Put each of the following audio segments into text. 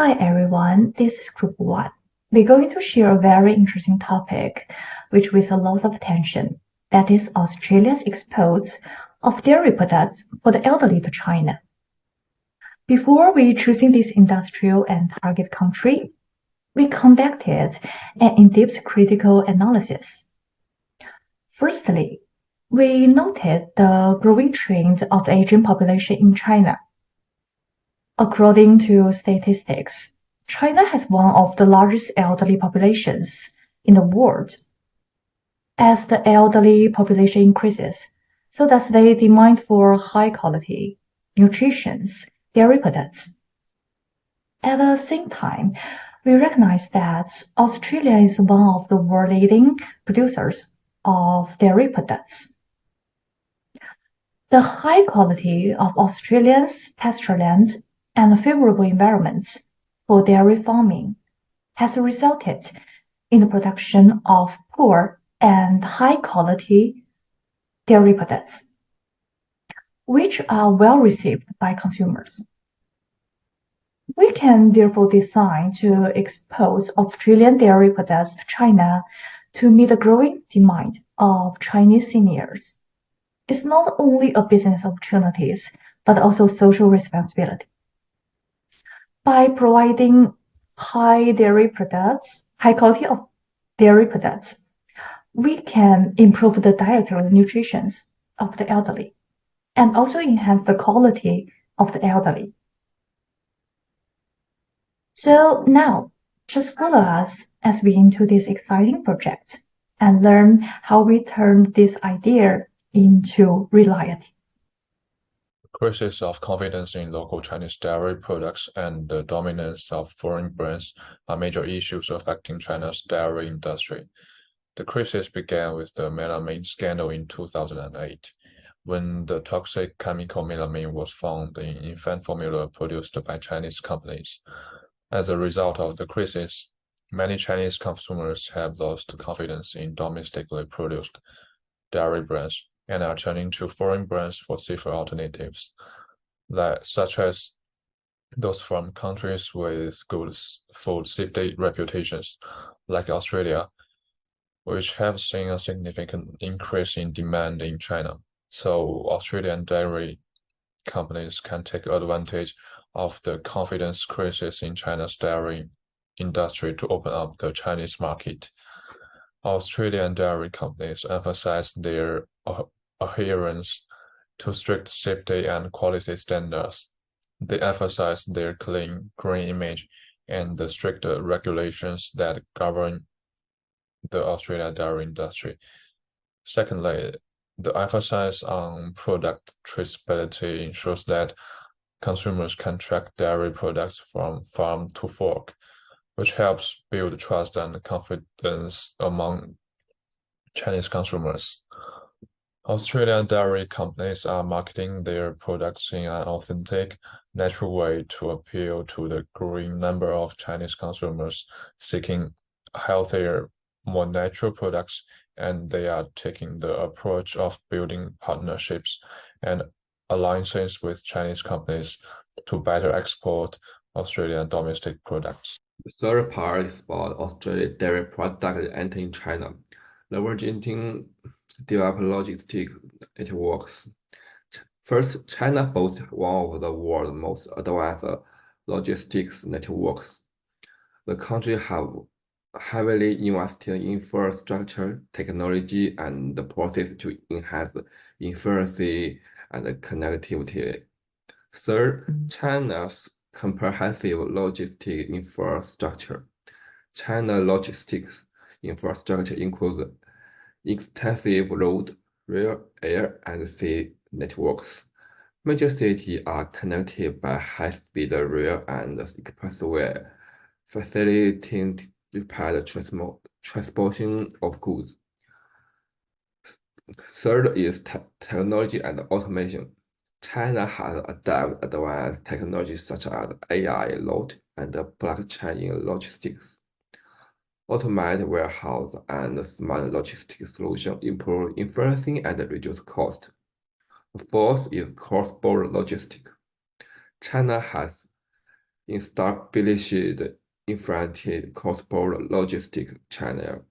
Hi everyone, this is Group 1. We're going to share a very interesting topic which with a lot of attention. That is Australia's exports of dairy products for the elderly to China. Before we choosing this industrial and target country, we conducted an in-depth critical analysis. Firstly, we noted the growing trend of the aging population in China. According to statistics, China has one of the largest elderly populations in the world. As the elderly population increases, so does the demand for high-quality, nutritious dairy products. At the same time, we recognize that Australia is one of the world leading producers of dairy products. The high quality of Australia's pastureland and favorable environments for dairy farming has resulted in the production of poor and high-quality dairy products, which are well received by consumers. We can therefore decide to export Australian dairy products to China to meet the growing demand of Chinese seniors. It's not only a business opportunities, but also social responsibility. By providing high quality of dairy products, we can improve the dietary nutrition of the elderly and also enhance the quality of the elderly. So now, just follow us as we into this exciting project and learn how we turn this idea into reality. Crisis of confidence in local Chinese dairy products and the dominance of foreign brands are major issues affecting China's dairy industry. The crisis began with the melamine scandal in 2008, when the toxic chemical melamine was found in infant formula produced by Chinese companies. As a result of the crisis, many Chinese consumers have lost confidence in domestically produced dairy brands and are turning to foreign brands for safer alternatives, such as those from countries with good food safety reputations, like Australia, which have seen a significant increase in demand in China. So Australian dairy companies can take advantage of the confidence crisis in China's dairy industry to open up the Chinese market. Australian dairy companies emphasize their adherence to strict safety and quality standards. They emphasize their clean, green image and the strict regulations that govern the Australian dairy industry. Secondly, the emphasis on product traceability ensures that consumers can track dairy products from farm to fork, which helps build trust and confidence among Chinese consumers. Australian dairy companies are marketing their products in an authentic, natural way to appeal to the growing number of Chinese consumers seeking healthier, more natural products, and they are taking the approach of building partnerships and alliances with Chinese companies to better export Australian domestic products. The third part is about Australian dairy product entering China, leveraging developed logistic networks. First, China boasts one of the world's most advanced logistics networks. The country have heavily invested in infrastructure, technology, and the process to enhance efficiency and connectivity. Third, China's comprehensive logistic infrastructure. China logistics infrastructure includes extensive road, rail, air, and sea networks. Major cities are connected by high-speed rail and expressway, facilitating rapid transportation of goods. Third is technology and automation. China has adopted advanced technologies such as AI, robotics, and blockchain in logistics. Automated warehouse and smart logistics solutions improve efficiency and reduce cost. The fourth is cross-border logistics. China has established infrastructure cross-border logistics channel,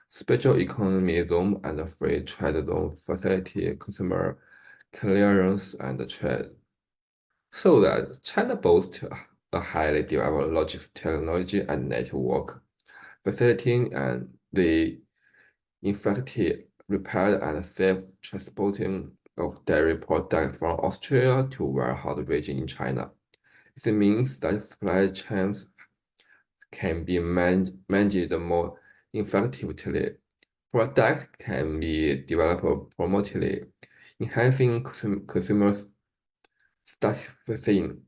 special economy zone and free trade zone facilitate consumer clearance and trade. So that China boasts a highly developed logistics technology and network, facilitating the effective repair and safe transporting of dairy products from Australia to warehouse region in China. This means that supply chains can be managed more effectively. Products can be developed promoted, enhancing consumers' satisfaction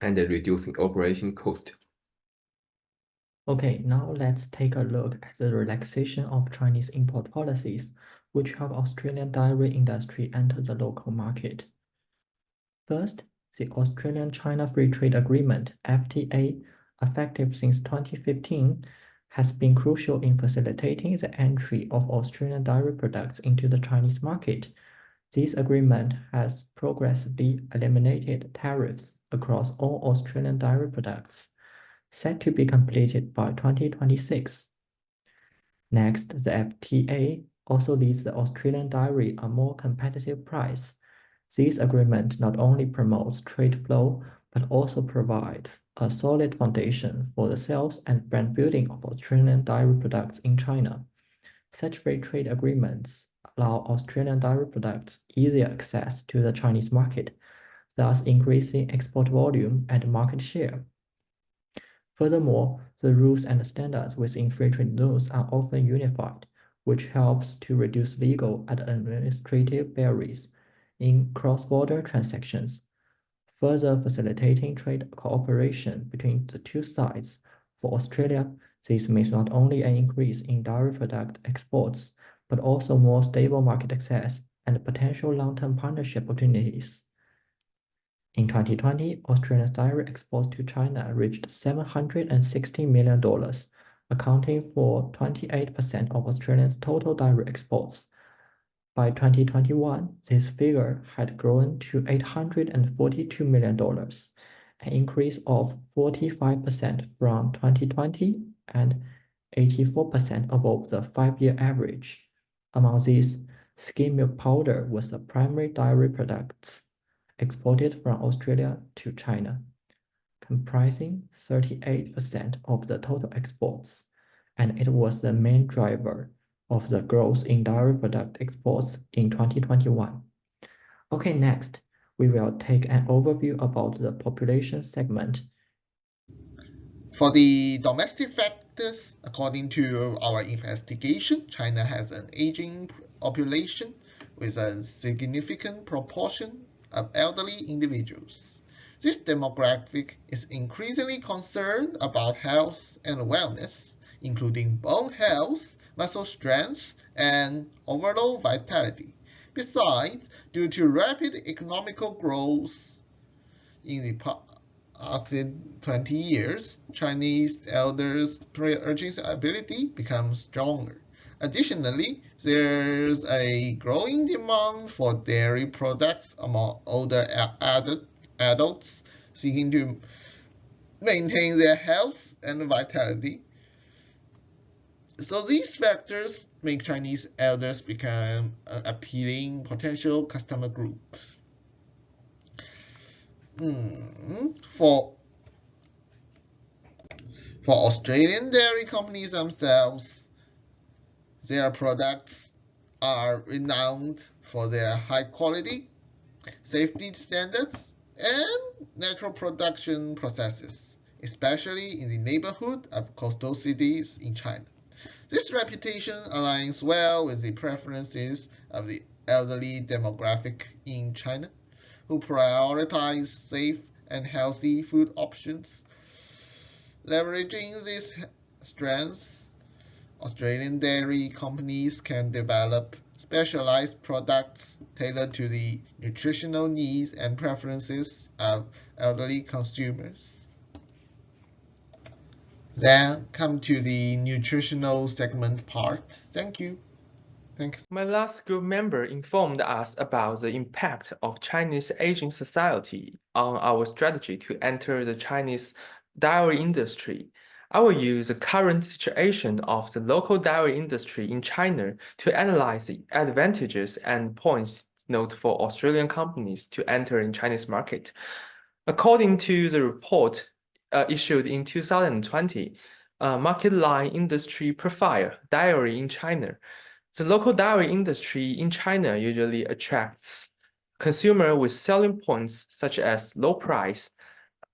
and reducing operation cost. Okay, now let's take a look at the relaxation of Chinese import policies, which help Australian dairy industry enter the local market. First, the Australian-China Free Trade Agreement, FTA, effective since 2015, has been crucial in facilitating the entry of Australian dairy products into the Chinese market. This agreement has progressively eliminated tariffs across all Australian dairy products, set to be completed by 2026. Next, the FTA also leaves the Australian dairy a more competitive price. This agreement not only promotes trade flow, but also provides a solid foundation for the sales and brand building of Australian dairy products in China. Such free trade agreements allow Australian dairy products easier access to the Chinese market, thus increasing export volume and market share. Furthermore, the rules and standards within free trade zones are often unified, which helps to reduce legal and administrative barriers in cross-border transactions, further facilitating trade cooperation between the two sides. For Australia, this means not only an increase in dairy product exports, but also more stable market access and potential long-term partnership opportunities. In 2020, Australia's dairy exports to China reached $760 million, accounting for 28% of Australia's total dairy exports. By 2021, this figure had grown to $842 million, an increase of 45% from 2020 and 84% above the 5-year average. Among these, skim milk powder was the primary dairy product exported from Australia to China, comprising 38% of the total exports, and it was the main driver of the growth in dairy product exports in 2021. Okay, next, we will take an overview about the population segment. For the domestic factors, according to our investigation, China has an aging population with a significant proportion of elderly individuals. This demographic is increasingly concerned about health and wellness, including bone health, muscle strength, and overall vitality. Besides, due to rapid economical growth in the past 20 years, Chinese elders' purchasing ability becomes stronger. Additionally, there's a growing demand for dairy products among older adults seeking to maintain their health and vitality. So these factors make Chinese elders become an appealing potential customer group. For Australian dairy companies themselves, their products are renowned for their high quality, safety standards, and natural production processes, especially in the neighborhood of coastal cities in China. This reputation aligns well with the preferences of the elderly demographic in China, who prioritize safe and healthy food options. Leveraging these strengths, Australian dairy companies can develop specialized products tailored to the nutritional needs and preferences of elderly consumers. Then come to the nutritional segment part. Thank you. Thanks. My last group member informed us about the impact of Chinese aging society on our strategy to enter the Chinese dairy industry. I will use the current situation of the local dairy industry in China to analyze the advantages and points note for Australian companies to enter in Chinese market. According to the report issued in 2020, Market Line Industry Profile, Dairy in China, the local dairy industry in China usually attracts consumers with selling points such as low price,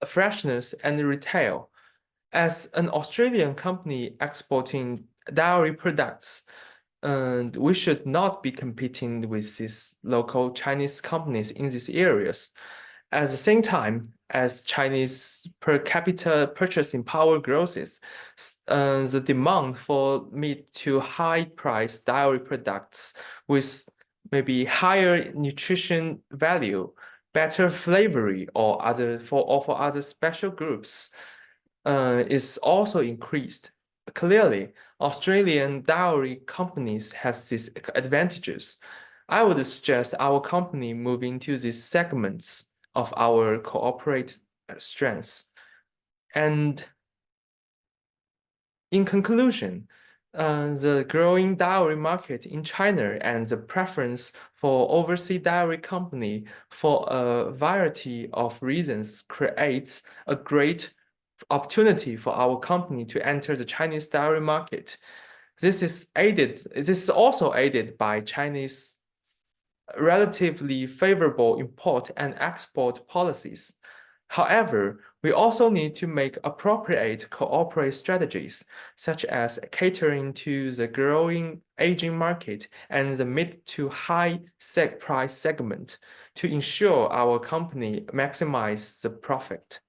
freshness, and retail. As an Australian company exporting dairy products, and we should not be competing with these local Chinese companies in these areas. At the same time, as Chinese per capita purchasing power grows, the demand for mid to high price dairy products with maybe higher nutrition value, better flavoring, or for other special groups is also increased. Clearly, Australian dairy companies have these advantages. I would suggest our company move into these segments of our cooperate strengths. And in conclusion, the growing dairy market in China and the preference for overseas dairy company for a variety of reasons creates a great opportunity for our company to enter the Chinese dairy market. This is also aided by Chinese relatively favorable import and export policies. However, we also need to make appropriate cooperate strategies, such as catering to the growing aging market and the mid to high price segment to ensure our company maximize the profit.